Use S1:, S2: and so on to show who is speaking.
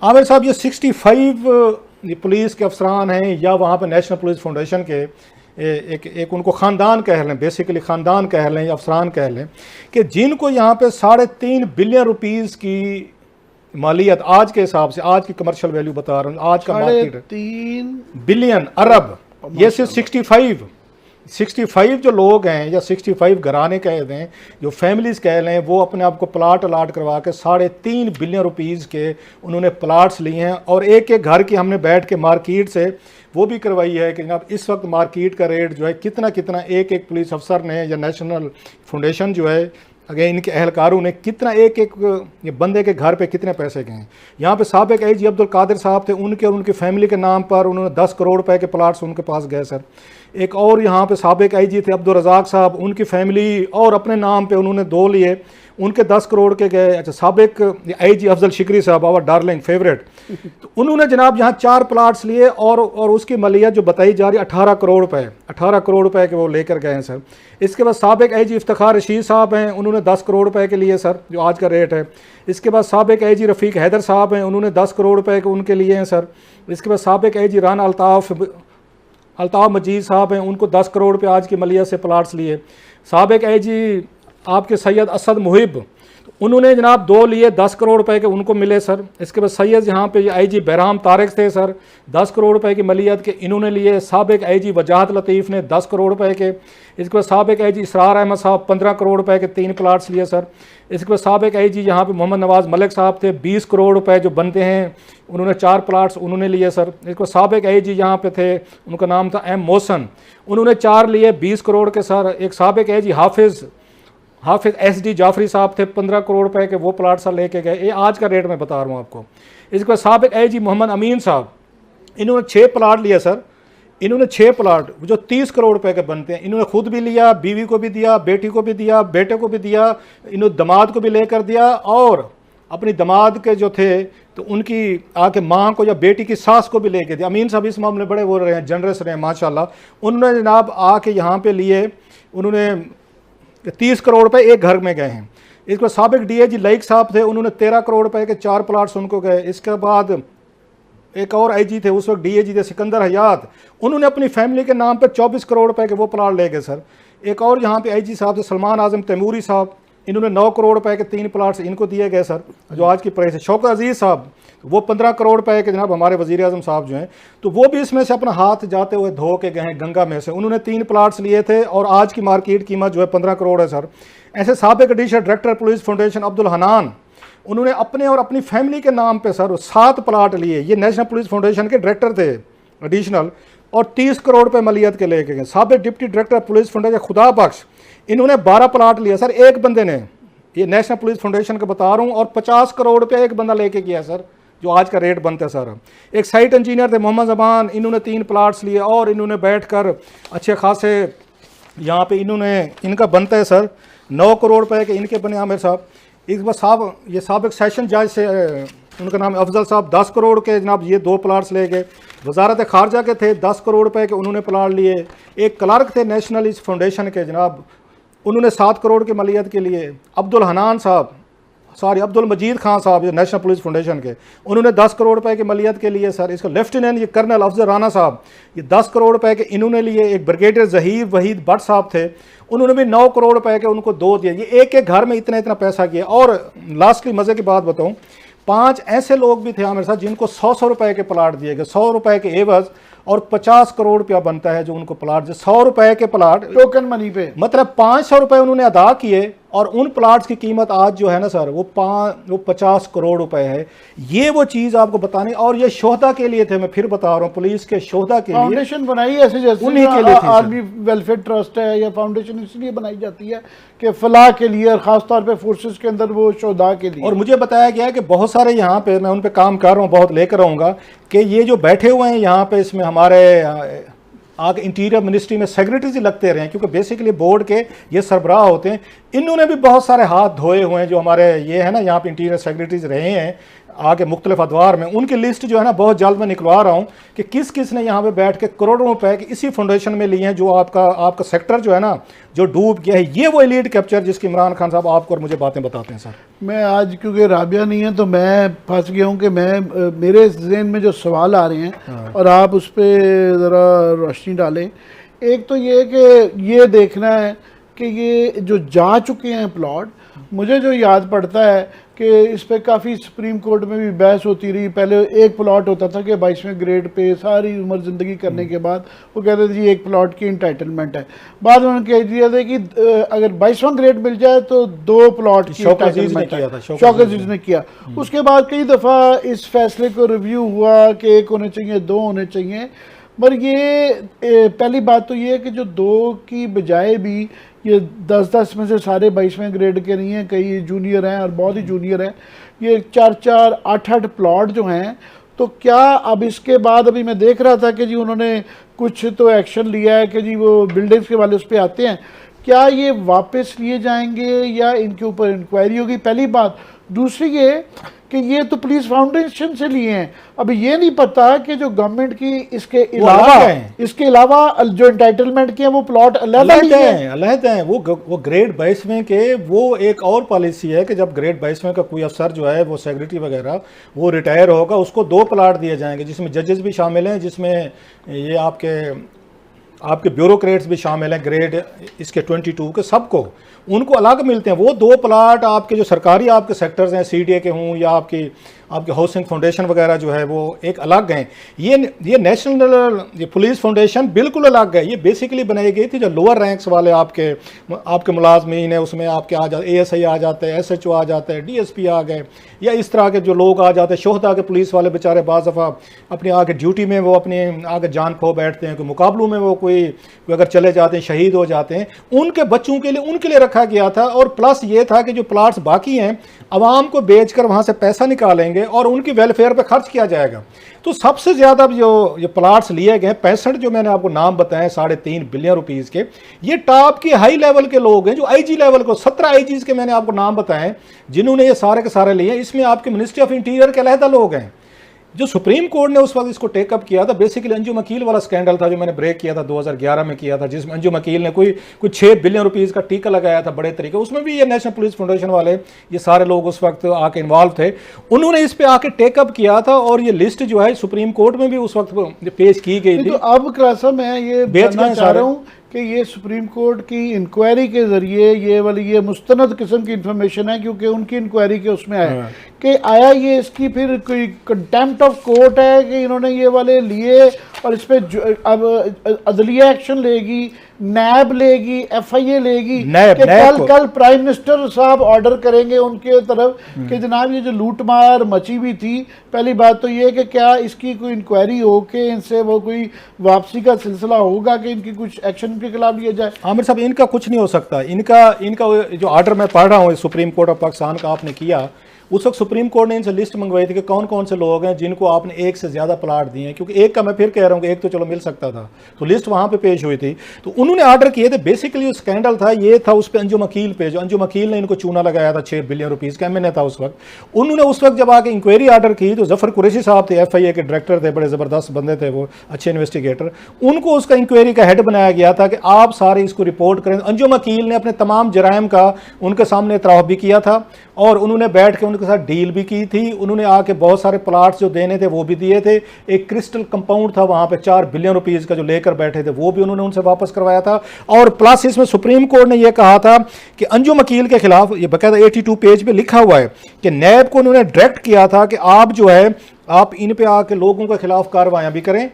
S1: आमिर साहब, ये 65 ये पुलिस के अफसरान हैं या वहाँ पे नेशनल पुलिस फाउंडेशन के एक उनको ख़ानदान कह लें, बेसिकली ख़ानदान कह लें या अफसरान कह लें, कि जिनको यहाँ पे 3.5 बिलियन रुपीज़ की मालियत आज के हिसाब से, आज की कमर्शियल वैल्यू बता रहा हूँ, आज का मार्केट
S2: 3
S1: बिलियन अरब, ये सिर्फ 65 जो लोग हैं या 65 घराने कह दें, जो फैमिलीज़ कह लें, वो अपने आप को प्लाट अलाट करवा के 3.5 बिलियन रुपीज़ के उन्होंने प्लाट्स लिए हैं। और एक एक घर की हमने बैठ के मार्केट से वो भी करवाई है कि जनाब इस वक्त मार्केट का रेट जो है कितना कितना एक एक पुलिस अफसर ने या नेशनल फाउंडेशन जो है, अगर इनके अहलकारों ने कितना एक एक ये बंदे के घर पे कितने पैसे गए हैं। यहाँ पे साबिक आईजी अब्दुल कादिर साहब थे, उनके और उनकी फैमिली के नाम पर उन्होंने 10 करोड़ रुपए के प्लाट्स उनके पास गए सर। एक और यहाँ पे साबिक आईजी थे अब्दुल रज़ाक साहब, उनकी फैमिली और अपने नाम पे उन्होंने 2 लिए, उनके 10 करोड़ के गए। अच्छा, साबिक आईजी अफजल शिकरी साहब, आवर डार्लिंग फेवरेट, तो उन्होंने जनाब यहाँ 4 प्लाट्स लिए और उसकी मलियत जो बताई जा रही है 18 करोड़ रुपए, 18 करोड़ रुपए के वो लेकर गए हैं सर। इसके बाद साबिक आईजी इफ्तिखार रशीद साहब हैं, उन्होंने 10 करोड़ रुपए के लिए सर, जो आज का रेट है। इसके बाद साबिक आईजी रफ़ीक हैदर साहब हैं, उन्होंने 10 करोड़ रुपए के उनके लिए हैं सर। इसके बाद साबिक आईजी राना अल्ताफ़ मजीद साहब हैं, उनको 10 करोड़ रुपये आज की मलियत से प्लाट्स लिए। साबिक आईजी आपके सैयद असद मुहिब, उन्होंने जनाब 2 लिए, 10 करोड़ रुपए के उनको मिले सर। इसके बाद सैयद यहाँ पे आईजी बहराम तारिक थे सर, 10 करोड़ रुपए की मलियत के इन्होंने लिए। साबिक आईजी वजाहत लतीफ़ ने 10 करोड़ रुपए के। इसके बाद साबिक आईजी इसरार अहमद साहब 15 करोड़ रुपए के 3 प्लाट्स लिए सर। इसके बाद साबिक आईजी यहाँ पे मोहम्मद नवाज़ मलिक साहब थे, 20 करोड़ रुपए जो बनते हैं, उन्होंने 4 प्लाट्स उन्होंने लिए सर। इसके बाद साबिक आईजी यहाँ पे थे, उनका नाम था एम मोहसन, उन्होंने 4 लिए 20 करोड़ के सर। एक साबिक आईजी हाफिज़ SD जाफरी साहब थे, 15 करोड़ रुपए के वो प्लाट सर लेके गए। ये आज का रेट मैं बता रहा हूँ आपको। इसके बाद साबिक आईजी मोहम्मद अमीन साहब, इन्होंने 6 प्लाट लिया सर। इन्होंने 6 प्लाट जो 30 करोड़ रुपए के बनते हैं, इन्होंने खुद भी लिया, बीवी को भी दिया, बेटी को भी दिया, बेटे को भी दिया, इन्होंने दामाद को भी लेकर दिया, और अपनी दामाद के जो थे तो उनकी आके माँ को या बेटी की सास को भी लेके दिया। अमीन साहब इस मामले बड़े वो रहे हैं, जनरस रहे हैं माशाल्लाह। उन्होंने जनाब आके यहाँ पे लिए, उन्होंने 30 करोड़ रुपए एक घर में गए हैं। इसके साबिक DIG लाइक साहब थे, उन्होंने 13 करोड़ रुपए के 4 प्लाट्स उनको गए। इसके बाद एक और IG थे उस वक्त DIG थे सिकंदर हयात, उन्होंने अपनी फैमिली के नाम पर 24 करोड़ रुपए के वो प्लाट ले गए सर। एक और यहाँ पे IG साहब थे सलमान आजम तैमूरी साहब, इन्होंने 9 करोड़ रुपए के 3 प्लाट्स इनको दिए गए सर, जो आज की प्राइस है। शौकत अजीज़ साहब, वो 15 करोड़ रुपए के जनाब हमारे वज़ीर आज़म साहब जो हैं, तो वो भी इसमें से अपना हाथ जाते हुए धो के गए हैं गंगा में से, उन्होंने 3 प्लाट्स लिए थे और आज की मार्केट कीमत जो है 15 करोड़ है सर। ऐसे साबिक additional director police foundation Abdul Hanan, उन्होंने अपने और अपनी फैमिली के नाम पे सर 7 प्लाट लिए। ये नेशनल पुलिस फाउंडेशन के डायरेक्टर थे एडिशनल, और 30 करोड़ रुपए मलियत के लेके गए। साबिक डिप्टी डायरेक्टर पुलिस फाउंडेशन खुदा बख्श, इन्होंने 12 प्लाट लिया सर एक बंदे ने, ये नेशनल पुलिस फाउंडेशन का बता रहा हूँ, और 50 करोड़ रुपये एक बंदा लेके गया सर, जो आज का रेट बनता है सर। एक साइट इंजीनियर थे मोहम्मद जबान, इन्होंने 3 प्लाट्स लिए और इन्होंने बैठकर अच्छे खासे यहाँ पे इन्होंने इनका बनता है सर 9 करोड़ रुपए के इनके बने आमिर साहब। इस बार साहब ये साबिक सेशन जज से उनका नाम अफजल साहब, 10 करोड़ के जनाब ये 2 प्लाट्स ले गए। वजारत खारजा के थे, 10 करोड़ रुपए के उन्होंने प्लाट लिए। एक क्लर्क थे नेशनल इस फाउंडेशन के जनाब, उन्होंने 7 करोड़ की मलियत के लिए। अब्दुल मजीद खान साहब ये नेशनल पुलिस फाउंडेशन के, उन्होंने 10 करोड़ रुपए की मलियत के लिए सर। इसका लेफ्टिनेंट ये कर्नल अफजल राना साहब, ये 10 करोड़ रुपए के इन्होंने लिए। एक ब्रिगेडियर जहीर वहीद भट्ट साहब थे, उन्होंने भी 9 करोड़ रुपए के उनको 2 दिए। ये एक एक घर में इतना इतना पैसा किया। और लास्टली मज़े की बात बताऊँ, 5 ऐसे लोग भी थे हमारे साथ जिनको 100 रुपए के प्लाट दिए गए, 100 रुपए के एवज, और 50 करोड़ रुपया बनता है जो उनको प्लाट, जो 100 रुपए के प्लाट
S2: टोकन मनी पे,
S1: मतलब 500 रुपए उन्होंने अदा किए, और उन प्लाट्स की कीमत आज जो है ना सर वो 50 करोड़ रुपए है। ये वो चीज़ आपको बतानी, और ये शोहदा के लिए थे, मैं फिर बता रहा हूँ, पुलिस के शोहदा के लिए
S2: फाउंडेशन बनाई ऐसे, जैसे
S1: उन्हीं के लिए
S2: आर्मी वेलफेयर ट्रस्ट है या फाउंडेशन इसलिए बनाई जाती है कि फलाह के लिए, और खासतौर पे फोर्सेस के अंदर वो शोहदा के लिए।
S1: और मुझे बताया गया कि बहुत सारे यहाँ पे, मैं उन पे काम कर रहा हूँ, बहुत लेकर आऊँगा, कि ये जो बैठे हुए हैं यहाँ पे, इसमें हमारे आगे इंटीरियर मिनिस्ट्री में सेक्रेटरीज ही लगते रहे हैं, क्योंकि बेसिकली बोर्ड के ये सरबराह होते हैं। इन्होंने भी बहुत सारे हाथ धोए हुए हैं, जो हमारे ये है ना यहाँ पे इंटीरियर सेक्रेटरीज रहे हैं आगे मुख्तलिफ अदवार में, उनकी लिस्ट जो है ना बहुत जल्द मैं निकलवा रहा हूँ कि किस किस ने यहाँ पे बैठ के करोड़ों रुपए की इसी फाउंडेशन में लिए हैं, जो आपका सेक्टर जो है ना जो डूब गया है। ये वो एलीट कैप्चर जिसकी इमरान खान साहब आपको और मुझे बातें बताते हैं। सर
S2: मैं आज क्योंकि राबिया नहीं है तो मैं फंस गया हूँ कि मेरे जहन में जो सवाल आ रहे हैं और आप उस पर ज़रा रोशनी डालें। एक तो ये कि ये देखना है कि ये जो जा चुके हैं प्लॉट, मुझे जो याद पड़ता है कि इस पर काफ़ी सुप्रीम कोर्ट में भी बहस होती रही। पहले एक प्लॉट होता था कि 22वें ग्रेड पे सारी उम्र ज़िंदगी करने के बाद वो कहते थे जी एक प्लॉट की इंटाइटलमेंट है। बाद में उन्होंने कह दिया था कि अगर 22वां ग्रेड मिल जाए तो 2 प्लॉट की इंटाइटलमेंट है। शौकत अजीज ने किया। उसके बाद कई दफ़ा इस फैसले को रिव्यू हुआ कि 1 होने चाहिए, 2 होने चाहिए। पर ये पहली बात तो ये है कि जो 2 की बजाय भी ये 10-10 में से सारे 22वें ग्रेड के नहीं हैं, कई जूनियर हैं और बहुत ही जूनियर हैं। ये 4-4, 8-8 प्लॉट जो हैं, तो क्या अब इसके बाद अभी मैं देख रहा था कि जी उन्होंने कुछ तो एक्शन लिया है कि जी वो बिल्डिंग्स के वाले उस पर आते हैं, क्या ये वापस लिए जाएंगे या इनके ऊपर इंक्वायरी होगी? पहली बात। दूसरी ये कि ये तो पुलिस फाउंडेशन से लिए हैं, अभी ये नहीं पता कि जो गवर्नमेंट की इसके अलावा जो एंटाइटलमेंट के हैं वो प्लॉट अलग
S1: हैं। वो ग्रेड 22वें के वो एक और पॉलिसी है कि जब ग्रेड 22वें का कोई अफसर जो है वो सेक्रेटरी वगैरह वो रिटायर होगा, उसको 2 प्लाट दिए जाएंगे जिसमें जजेस भी शामिल हैं, जिसमें ये आपके ब्यूरोक्रेट्स भी शामिल हैं, ग्रेड इसके 22 के सबको उनको अलग मिलते हैं। वो 2 प्लाट आपके जो सरकारी आपके सेक्टर्स हैं, CDA के हों या आपके हाउसिंग फाउंडेशन वगैरह जो है वो एक अलग हैं। ये नेशनल ये पुलिस फाउंडेशन बिल्कुल अलग है। ये बेसिकली बनाई गई थी जो लोअर रैंक्स वाले आपके मुलाजमीन है, उसमें आपके आ जाते ASI आ जाते हैं, SHO आ जाते हैं, DSP आ गए, या इस तरह के जो लोग आ जाते हैं, शोहदा के पुलिस वाले बेचारे बाज़ दफ़ा अपनी आगे ड्यूटी में वो अपने आगे जान खो बैठते हैं, कोई मुकाबलों में वो कोई अगर चले जाते हैं, शहीद हो जाते हैं, उनके बच्चों के लिए उनके लिए रखा गया था। और प्लस ये था कि जो प्लाट्स बाकी हैं आवाम को बेचकर वहाँ से पैसा निकालेंगे और उनकी वेलफेयर पे खर्च किया जाएगा। तो सबसे ज़्यादा जो प्लाट्स लिए गए 65 जो मैंने आपको नाम बताए 3.5 बिलियन रुपीज़ के, ये टॉप की हाई लेवल के लोग हैं जो IG लेवल को 17 IGs के मैंने आपको नाम बताए जिन्होंने ये सारे के सारे लिए। इसमें आपके मिनिस्ट्री ऑफ इंटीरियर के अलहदा लोग हैं। जो सुप्रीम कोर्ट ने उस वक्त इसको टेकअप किया था, बेसिकली अंजुम अकील वाला स्कैंडल था जो मैंने ब्रेक किया था 2011 में किया था, जिसमें अंजुम अकील ने कोई 6 बिलियन रुपीज़ का टीका लगाया था बड़े तरीके। उसमें भी ये नेशनल पुलिस फाउंडेशन वाले ये सारे लोग उस वक्त आके इन्वॉल्व थे। उन्होंने इस पे आके टेकअप किया था और ये लिस्ट जो है सुप्रीम कोर्ट में भी उस वक्त पेश की गई थी।
S2: तो अब क्लासा मैं ये जानना चाह रहा हूँ कि ये सुप्रीम कोर्ट की इंक्वायरी के ज़रिए ये मुस्तनद किस्म की इंफॉर्मेशन है, क्योंकि उनकी इंक्वायरी के उसमें आया कि आया ये इसकी फिर कोई कंटेम्प्ट ऑफ कोर्ट है कि इन्होंने ये वाले लिए और इस पर अब अदलिया एक्शन लेगी, नैब लेगी, FIA लेगी कि कल प्राइम मिनिस्टर साहब ऑर्डर करेंगे उनके तरफ कि जनाब ये जो लूट मार मची हुई थी, पहली बात तो ये कि क्या इसकी कोई इंक्वायरी हो कि इनसे वो कोई वापसी का सिलसिला होगा कि इनकी कुछ एक्शन के खिलाफ लिया जाए?
S1: आमिर साहब, इनका कुछ नहीं हो सकता। इनका जो ऑर्डर मैं पढ़ रहा हूँ सुप्रीम कोर्ट ऑफ पाकिस्तान का आपने किया, उस वक्त सुप्रीम कोर्ट ने इनसे लिस्ट मंगवाई थी कि कौन कौन से लोग हैं जिनको आपने एक से ज़्यादा प्लाट दिए हैं, क्योंकि एक का मैं फिर कह रहा हूँ कि एक तो चलो मिल सकता था, तो लिस्ट वहाँ पे पेश हुई थी। तो उन्होंने ऑर्डर किए थे। बेसिकली स्कैंडल था ये था उस पर अंजुम अकील पे, जो अंजुम अकील ने इनको चूना लगाया था 6 बिलियन रुपीज़ का MNA था उस वक्त। उन्होंने उस वक्त जब आके इंक्वायरी ऑर्डर की तो जफर कुरैशी साहब थे, FIA के डायरेक्टर थे, बड़े ज़बरदस्त बंदे थे वो, अच्छे इन्वेस्टिगेटर। उनको उसका इंक्वायरी का हेड बनाया गया था कि आप सारे इसको रिपोर्ट करें। अंजुम अकील ने अपने तमाम जराइम का उनके सामने इतराफ़ भी किया था और उन्होंने बैठ के उनके साथ डील भी की थी। उन्होंने आके बहुत सारे प्लाट्स जो देने थे वो भी दिए थे। एक क्रिस्टल कंपाउंड था वहां पे 4 बिलियन रुपीस का जो लेकर बैठे थे वो भी उन्होंने उनसे वापस करवाया था। और प्लस इसमें सुप्रीम कोर्ट ने यह कहा था कि अंजुम अकील के खिलाफ, ये बकायदा 82 पेज पे लिखा हुआ है कि नैब को उन्होंने डायरेक्ट किया था कि आप जो है आप इन पे आके लोगों के खिलाफ कार्रवाइयां भी करें।